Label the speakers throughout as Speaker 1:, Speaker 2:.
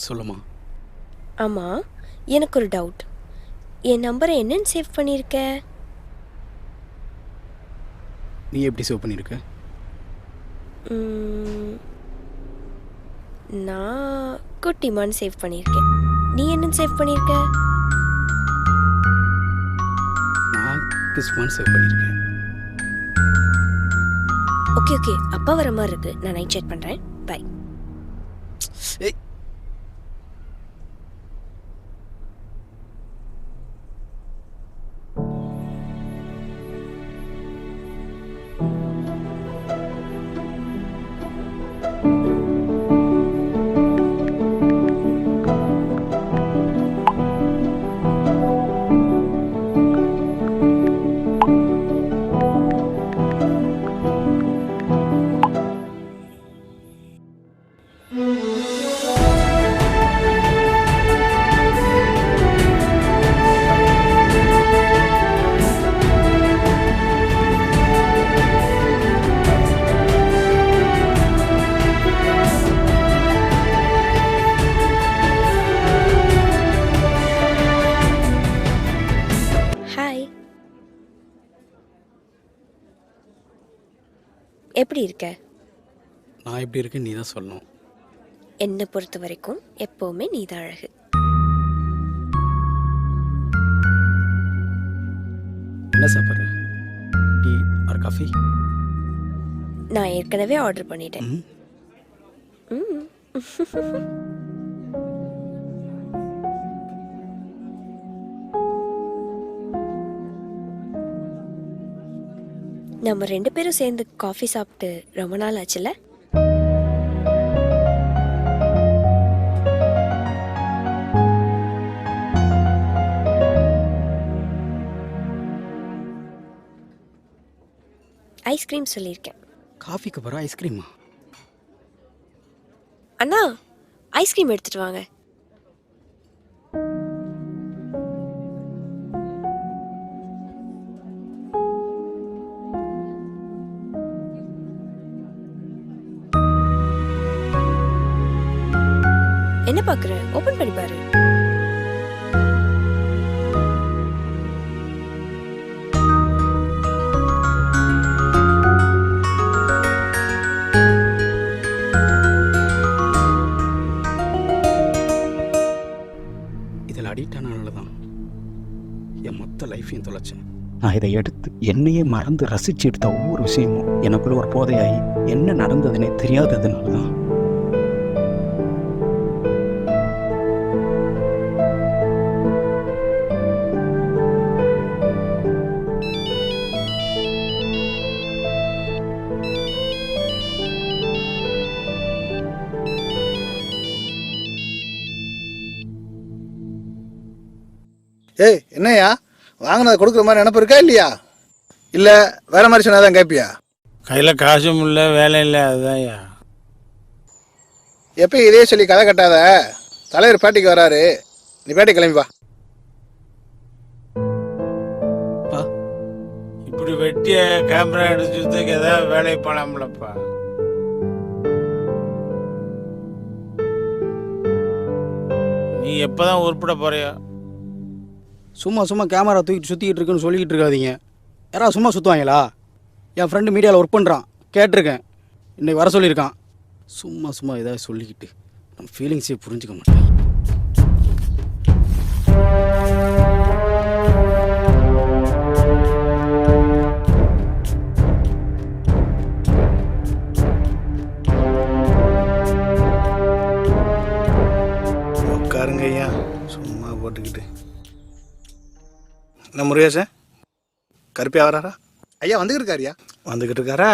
Speaker 1: சொல்லுமா.
Speaker 2: ஆமாம், எனக்கு ஒரு டவுட். என் நம்பரை என்னன்னு சேவ் பண்ணியிருக்க?
Speaker 1: நீ எப்படி சேவ் பண்ணியிருக்க?
Speaker 2: நான் குட்டிமான்னு சேவ் பண்ணியிருக்கேன். நீ என்னன்னு சேவ் பண்ணியிருக்க?
Speaker 1: நான் கிஸ்மான்னு சேவ் பண்ணியிருக்கேன்.
Speaker 2: ஓகே ஓகே, அப்பா வர மாதிரி இருக்கு. நான் நைட் சேட் பண்ணுறேன். பை.
Speaker 1: ஏய்,
Speaker 2: ஹாய், எப்படி இருக்க?
Speaker 1: நான் எப்படி இருக்கேன்னு நீ தான் சொல்லணும்.
Speaker 2: என்னை பொறுத்த வரைக்கும் எப்போவுமே நீ தான் அழகு.
Speaker 1: என்ன சாப்பிட்ற? Tea R coffee?
Speaker 2: நான் ஏற்கனவே ஆர்டர் பண்ணிட்டேன்.
Speaker 1: ம்.
Speaker 2: நம்ம 2 பேரும் சேர்ந்து காஃபி சாப்பிட்டு ரொம்ப நாள் ஆச்சுல்ல? ஐஸ்கிரீம் சொல்லியிருக்கேன்.
Speaker 1: காஃபிக்கு அப்புறம் ஐஸ்கிரீமா?
Speaker 2: அண்ணா, ஐஸ்கிரீம் எடுத்துட்டு வாங்க. என்ன பாக்குற? ஓபன் பண்ணி பாரு.
Speaker 1: இதில் அடிக்ட் ஆனனால தான் என் மொத்த லைஃப்பையும் தொலைச்சேன். நான் இதை எடுத்து என்னையே மறந்து ரசிச்சு எடுத்த ஒவ்வொரு விஷயமும் எனக்குள்ள ஒரு போதையாகி என்ன நடந்ததுன்னே தெரியாததுனால தான்.
Speaker 3: ஏய், என்னய்யா வாங்கினதை கொடுக்குற மாதிரி நினப்பு இருக்கா இல்லையா? இல்லை வேற மாதிரி சொன்னாதான் கேட்பியா?
Speaker 4: கையில் காசும் இல்லை, வேலை இல்லை, அதுதான்யா.
Speaker 3: எப்பயும் இதே சொல்லி கதை கட்டாத. தலைவர் பேட்டிக்கு வராரு, நீ பேட்டி கிளம்பி வா.
Speaker 4: இப்படி வெட்டிய கேமரா எடுத்துக்கு ஏதாவது வேலையை போலாம்லப்பா. நீ எப்போதான் உருப்பிட போறியா?
Speaker 1: சும்மா கேமரா தூக்கிட்டு சுற்றிக்கிட்டு இருக்குன்னு சொல்லிக்கிட்டு இருக்காதீங்க. யாராவது சும்மா சுற்றுவாங்களா? என் ஃப்ரெண்டு மீடியாவில் ஒர்க் பண்ணுறான், கேட்டிருக்கேன். இன்றைக்கி வர சொல்லியிருக்கான். சும்மா ஏதாவது சொல்லிக்கிட்டு நம்ம ஃபீலிங்ஸே புரிஞ்சுக்க மாட்டேன்.
Speaker 3: உட்காருங்க ஐயா, சும்மா போட்டுக்கிட்டு. என்ன முருகேச கருப்பியா வராரா? ஐயா வந்துக்கிட்டு இருக்காருயா. வந்துக்கிட்டு இருக்காரா?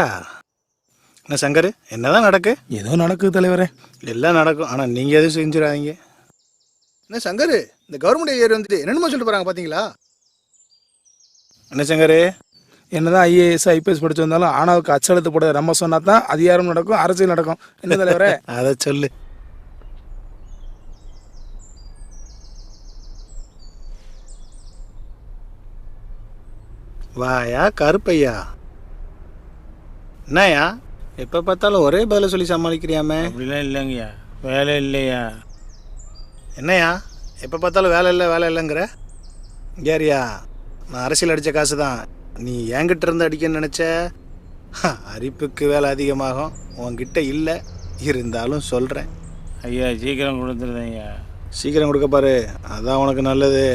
Speaker 3: என்ன சங்கர், என்னதான் நடக்கு?
Speaker 4: ஏதோ நடக்குது தலைவரே.
Speaker 3: எல்லாம் நடக்கும், ஆனால் நீங்கள் எதுவும் செஞ்சிடாதீங்க. என்ன சங்கர், இந்த கவர்மெண்ட் ஏரியா வந்துட்டு என்னென்னமோ சொல்லிட்டு போகிறாங்க பார்த்தீங்களா? என்ன சங்கர்,
Speaker 4: என்னதான் ஐஏஎஸ் ஐபிஎஸ் படிச்சு வந்தாலும் ஆனாவுக்கு அச்சலத்து போட நம்ம சொன்னா தான் அதிகாரம் நடக்கும், அரசியல் நடக்கும். என்ன தலைவரே?
Speaker 3: அதை சொல்லு. வாயா கருப்பையா, என்னயா எப்போ பார்த்தாலும் ஒரே பதில சொல்லி சமாளிக்கிறியாமே?
Speaker 4: அப்படிலாம் இல்லைங்கய்யா, வேலை இல்லையா.
Speaker 3: என்னையா எப்போ பார்த்தாலும் வேலை இல்லைங்கிற? கேரியா, நான் அரசியல் அடித்த காசு தான் நீ என்கிட்ட இருந்து அடிக்கன்னு நினச்ச. அரிப்புக்கு வேலை அதிகமாகும். உன்கிட்ட இல்லை, இருந்தாலும் சொல்கிறேன்.
Speaker 5: ஐயா சீக்கிரம் கொடுத்துருந்தேன் ஐயா.
Speaker 3: சீக்கிரம் கொடுக்க பாரு, அதான் உனக்கு நல்லது.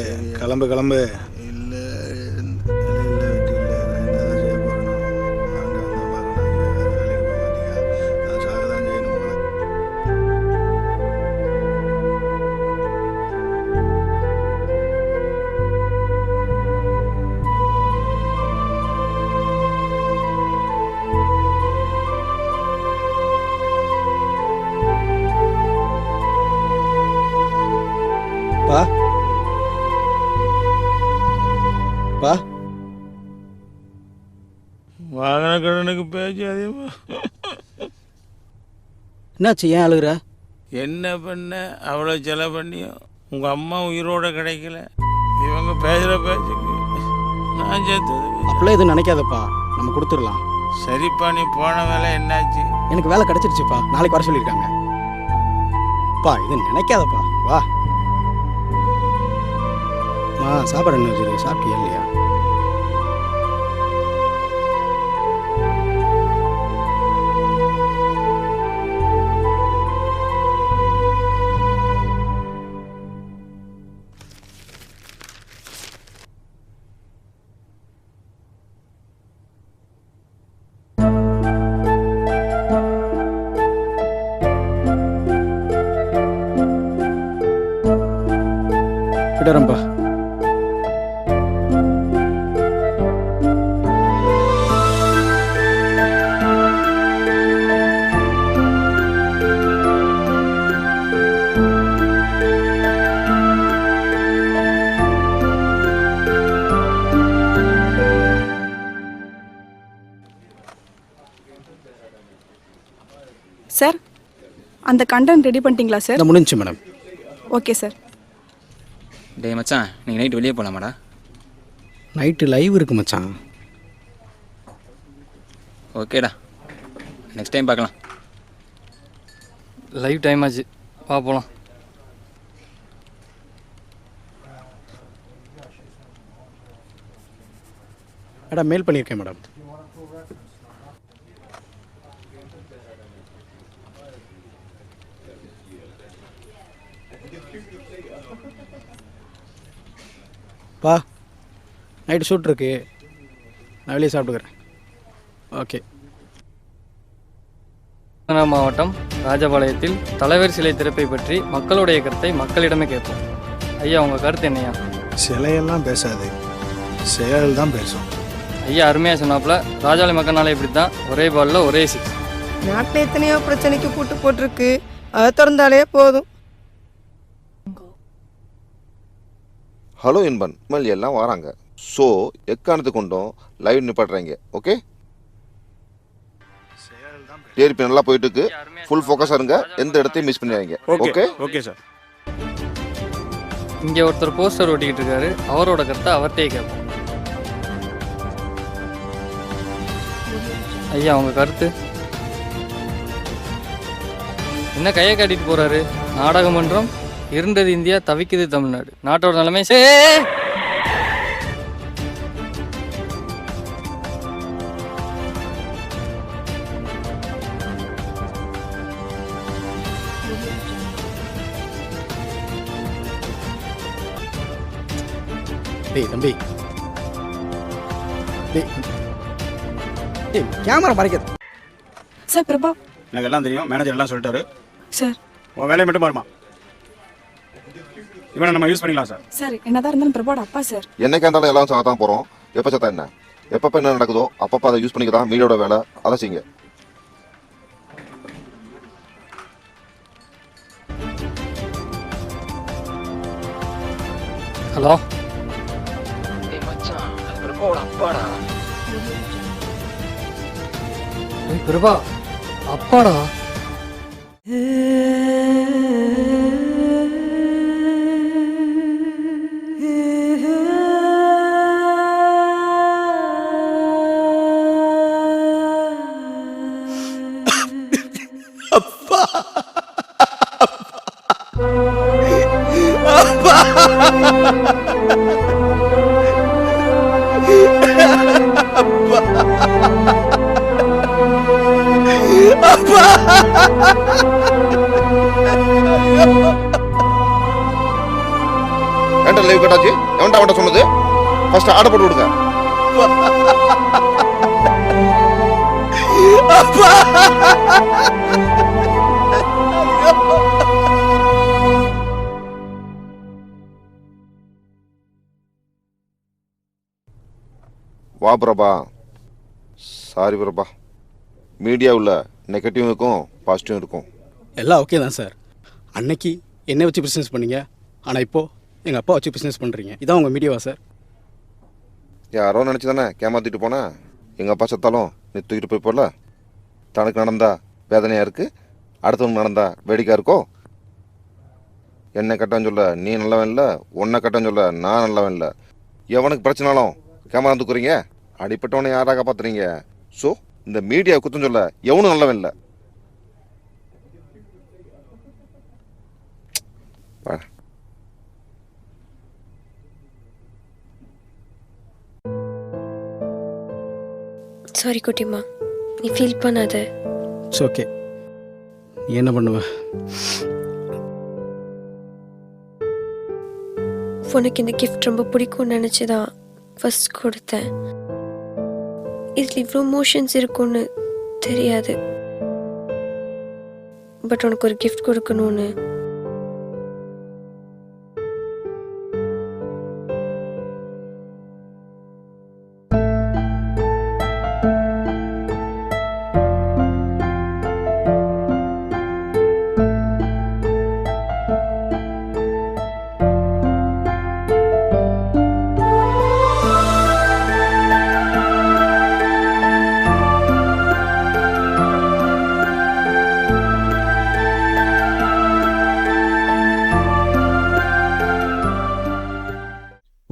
Speaker 3: கிளம்பு கிளம்பு. இல்லை
Speaker 1: பா பா
Speaker 5: வாகன கடனுக்கு பேச்சு அதிகமா.
Speaker 1: என்னாச்சு, ஏன் அழுகுற?
Speaker 5: என்ன பண்ண, அவ்வளோ செலவு பண்ணியும் உங்கள் அம்மா உயிரோட கிடைக்கல. இவங்க பேசுகிற பேச்சுக்கு நான் சேர்த்தது.
Speaker 1: அப்படிலாம் எதுவும் நினைக்காதப்பா, நம்ம கொடுத்துடலாம்.
Speaker 5: சரிப்பா, நீ போன வேலை என்னாச்சு?
Speaker 1: எனக்கு வேலை கிடைச்சிருச்சுப்பா, நாளைக்கு வர சொல்லியிருக்காங்க. பா இது நினைக்காதப்பா, வா. சாப்பாடு என்ன வச்சிரு, சாப்பிட்டியா இல்லையா? விடுறேன்ப்பா.
Speaker 6: சார், அந்த கண்டென்ட் ரெடி பண்ணிட்டீங்களா சார்?
Speaker 1: இதான் முடிஞ்சுச்சு மேடம்.
Speaker 6: Okay sir.
Speaker 7: டேய் மச்சான், நீங்கள் நைட்டு வெளியே போகலாமாடா?
Speaker 1: நைட்டு லைவ் இருக்கு மச்சான்.
Speaker 7: ஓகேடா, நெக்ஸ்ட் டைம் பார்க்கலாம்.
Speaker 8: லைவ் டைம் ஆச்சு, வா போகலாம்.
Speaker 1: மேடம் மெயில் பண்ணியிருக்கேன் மேடம். பா நைட்டு ஷூட் இருக்கு, நான் வெளியே சாப்பிட்டுக்கிறேன். ஓகே.
Speaker 8: மாவட்டம் ராஜபாளையத்தில் தலைவர் சிலை திறப்பை பற்றி மக்களுடைய கருத்தை மக்களிடமே கேட்போம். ஐயா, உங்கள் கருத்து என்னையா?
Speaker 3: சிலையெல்லாம் பேசாது, செயல் தான் பேசும்.
Speaker 8: ஐயா அருமையாக சொன்னாப்புல, ராஜபாளைய மக்கள்னால இப்படி தான், ஒரே பாலில் ஒரே சிக்ஸ்.
Speaker 9: நாட்டில் எத்தனையோ பிரச்சனைக்கு கூட்டு போட்டிருக்கு, அதை திறந்தாலே போதும்.
Speaker 10: ஹலோ இன்பன், இனிமேல் எல்லாம் வராங்க. ஸோ எக்காரணத்து கொண்டும் லைவ் நிப்பாட்டுறாங்க. ஓகே, டிஆர்பி நல்லா போயிட்டு இருக்கு. ஃபுல் ஃபோக்கஸாக இருங்க, எந்த இடத்தையும் மிஸ் பண்ணிடுறீங்க. Okay
Speaker 5: okay sir.
Speaker 8: இங்கே ஒருத்தர் போஸ்டர் ஒட்டிக்கிட்டு இருக்காரு, அவரோட கருத்தை அவர்கிட்டயே கேட்போம். ஐயா, உங்கள் கருத்து என்ன? கையை காட்டிட்டு போகிறாரு. நாடகமன்றம், இருண்டது இந்தியா, தவிக்குது தமிழ்நாடு, நாட்டோட நிலைமை.
Speaker 1: டேய் தம்பி, டேய் டேய் கேமரா மறைக்காத.
Speaker 6: சார் பிரபா.
Speaker 1: எனக்கு எல்லாம் தெரியும், மேனேஜர் எல்லாம் சொல்லிட்டாரு.
Speaker 6: சார்
Speaker 1: உன் வேலையை மட்டும் பாருமா, இவனை நம்ம யூஸ் பண்ணிக்கலாம் சார்.
Speaker 6: சார், என்னதான் இருந்தாலும் பிரபாவோட அப்பா சார்.
Speaker 10: என்னைக்கா இருந்தாலும் எல்லாம் சாக தான் போகிறோம். எப்போ சத்தா என்ன, எப்பப்போ என்ன நடக்குதோ அப்பப்போ அதை யூஸ் பண்ணிக்க தான் மீடியோட வேலை. அதை செய்யுங்க.
Speaker 8: ஹலோ. பிரபா அப்பாடா.
Speaker 3: அப்பா
Speaker 10: ஏன்டா லைவ் கட்டாச்சு? எவன்டா அவன்கிட்ட சொன்னது? ஃபர்ஸ்ட் ஆர்டர் போட்டு விடுங்க. வா பிரபா. சாரி பிரபா. மீடியாவில் நெகட்டிவும் இருக்கும் பாசிட்டிவும் இருக்கும்.
Speaker 1: எல்லாம் ஓகே தான் சார். அன்னைக்கு என்னை வச்சு பிஸ்னஸ் பண்ணீங்க, ஆனால் இப்போது எங்கள் அப்பா வச்சு பிஸ்னஸ் பண்ணுறீங்க. இதான் உங்கள் மீடியாவா சார்?
Speaker 10: யாரோ நினச்சி தானே ஏமாற்றிட்டு போனேன். எங்கள் அப்பா செத்தாலும் நீ தூக்கிட்டு போய் போடல. தனக்கு நடந்தா வேதனையாக இருக்குது, அடுத்தவங்க நடந்தா வேடிக்கையாக இருக்கோ? என்னை கட்டன்னு சொல்ல நீ நல்லவன் இல்லை, உன்னை கட்டன்னு சொல்ல நான் நல்லவன் இல்லை. எவனுக்கு பிரச்சனாலும் கேமரா தூக்குறீங்க, அடிப்பட்டவனை யாராக காப்பாற்றுறீங்க. ஸோ இந்த மீடியா குத்தம் சொல்ல எவனும் நல்லவன் இல்லை.
Speaker 2: சாரி குட்டிமா, நீ ஃபீல் பண்ணாத.
Speaker 1: It's okay. நீ என்ன பண்ணுவ?
Speaker 2: உனக்கு இந்த கிஃப்ட் ரொம்ப பிடிக்கும்னு நினச்சி தான் ஃபர்ஸ்ட் கொடுத்தேன். இதில் இவ்வளோ மோஷன்ஸ் இருக்குன்னு தெரியாது. பட் உனக்கு ஒரு கிஃப்ட் கொடுக்கணும்னு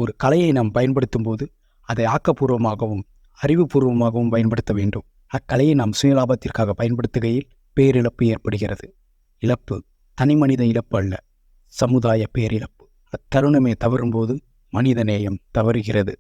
Speaker 1: ஒரு கலையை நாம் பயன்படுத்தும் போது அதை ஆக்கப்பூர்வமாகவும் அறிவுபூர்வமாகவும் பயன்படுத்த வேண்டும். அக்கலையை நாம் சுயலாபத்திற்காக பயன்படுத்துகையில் பேரிழப்பு ஏற்படுகிறது. இழப்பு தனிமனித இழப்பு அல்ல, சமுதாய பேரிழப்பு. அத்தருணமே தவறும்போது மனிதநேயம் தவறுகிறது.